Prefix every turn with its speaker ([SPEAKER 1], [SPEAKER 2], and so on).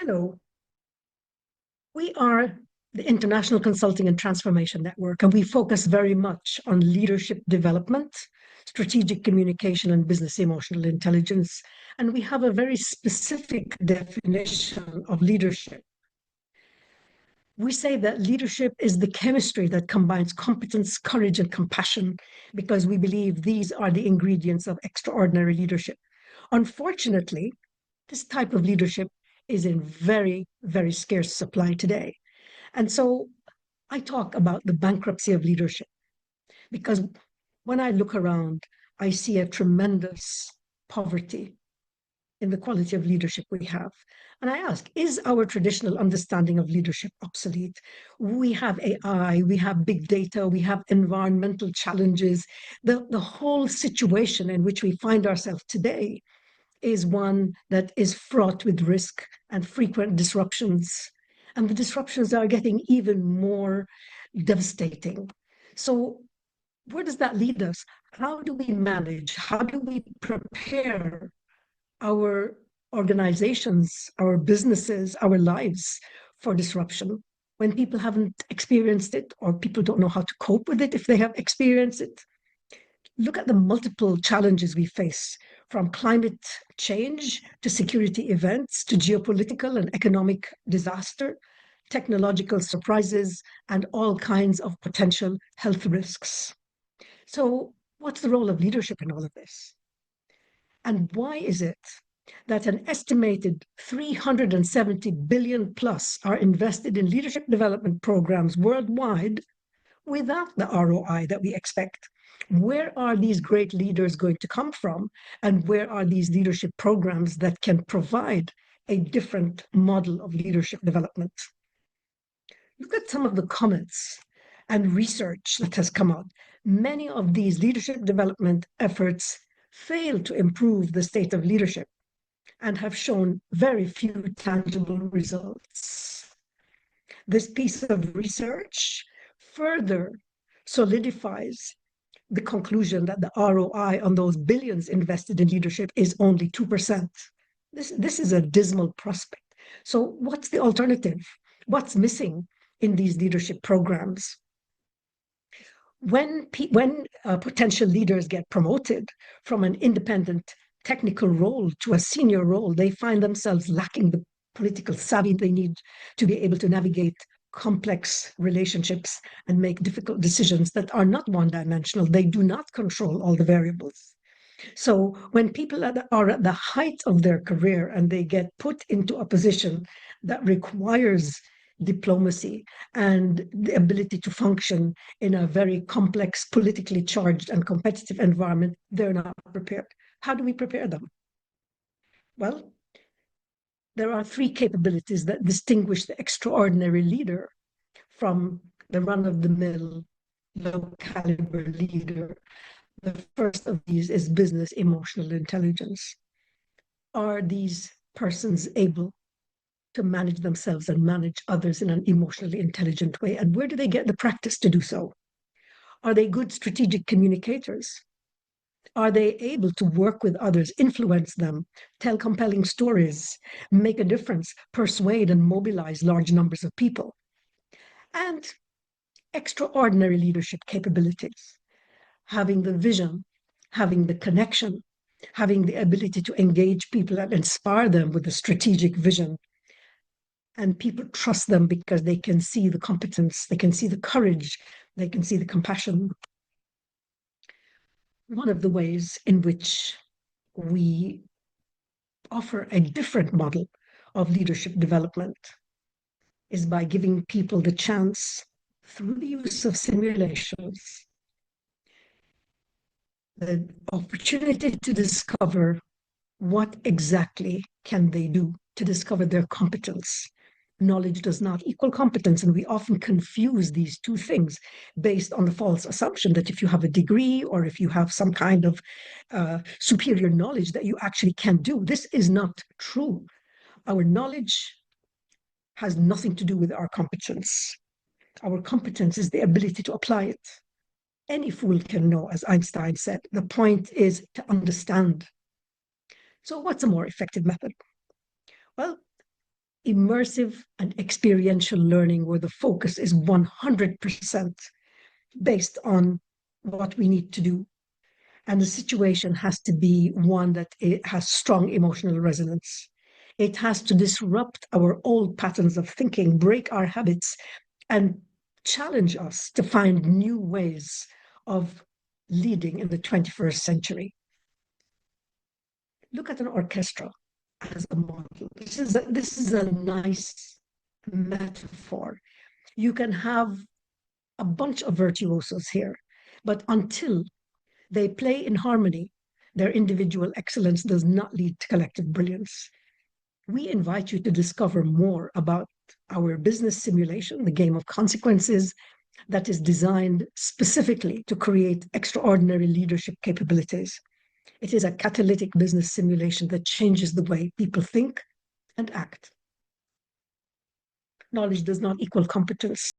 [SPEAKER 1] Hello, we are the International Consulting and Transformation Network, and we focus very much on leadership development, strategic communication, and business emotional intelligence. And we have a very specific definition of leadership. We say that leadership is the chemistry that combines competence, courage, and compassion, because we believe these are the ingredients of extraordinary leadership. Unfortunately, this type of leadership is in very, very scarce supply today. And so I talk about the bankruptcy of leadership because when I look around, I see a tremendous poverty in the quality of leadership we have. And I ask, is our traditional understanding of leadership obsolete? We have AI, we have big data, we have environmental challenges. The whole situation in which we find ourselves today is one that is fraught with risk and frequent disruptions. And the disruptions are getting even more devastating. So, where does that lead us? How do we manage? How do we prepare our organizations, our businesses, our lives for disruption when people haven't experienced it or people don't know how to cope with it if they have experienced it? Look at the multiple challenges we face, from climate change to security events to geopolitical and economic disaster, technological surprises, and all kinds of potential health risks. So, what's the role of leadership in all of this? And why is it that an estimated 370 billion plus are invested in leadership development programs worldwide without the ROI that we expect? Where are these great leaders going to come from? And where are these leadership programs that can provide a different model of leadership development? Look at some of the comments and research that has come out. Many of these leadership development efforts fail to improve the state of leadership and have shown very few tangible results. This piece of research further solidifies the conclusion that the ROI on those billions invested in leadership is only 2%. This is a dismal prospect. So, what's the alternative? What's missing in these leadership programs? When potential leaders get promoted from an independent technical role to a senior role, they find themselves lacking the political savvy they need to be able to navigate complex relationships and make difficult decisions that are not one dimensional. They do not control all the variables. So when people are at the height of their career and they get put into a position that requires diplomacy and the ability to function in a very complex, politically charged and competitive environment, they're not prepared. How do we prepare them? Well, there are three capabilities that distinguish the extraordinary leader from the run-of-the-mill, low-caliber leader. The first of these is business emotional intelligence. Are these persons able to manage themselves and manage others in an emotionally intelligent way? And where do they get the practice to do so? Are they good strategic communicators? Are they able to work with others, influence them, tell compelling stories, make a difference, persuade and mobilize large numbers of people? And extraordinary leadership capabilities, having the vision, having the connection, having the ability to engage people and inspire them with a strategic vision. And people trust them because they can see the competence, they can see the courage, they can see the compassion. One of the ways in which we offer a different model of leadership development is by giving people the chance, through the use of simulations, the opportunity to discover what exactly can they do to discover their competence. Knowledge does not equal competence, and we often confuse these two things based on the false assumption that if you have a degree or if you have some kind of superior knowledge that you actually can do. This is not true. Our knowledge has nothing to do with our competence. Our competence is the ability to apply it. Any fool can know, as Einstein said. The point is to understand. So, what's a more effective method? Well, immersive and experiential learning where the focus is 100% based on what we need to do. And the situation has to be one that it has strong emotional resonance. It has to disrupt our old patterns of thinking, break our habits, and challenge us to find new ways of leading in the 21st century. Look at an orchestra as a model. This is a nice metaphor. You can have a bunch of virtuosos here, but until they play in harmony, their individual excellence does not lead to collective brilliance. We invite you to discover more about our business simulation, the game of consequences, that is designed specifically to create extraordinary leadership capabilities. It is a catalytic business simulation that changes the way people think and act. Knowledge does not equal competence.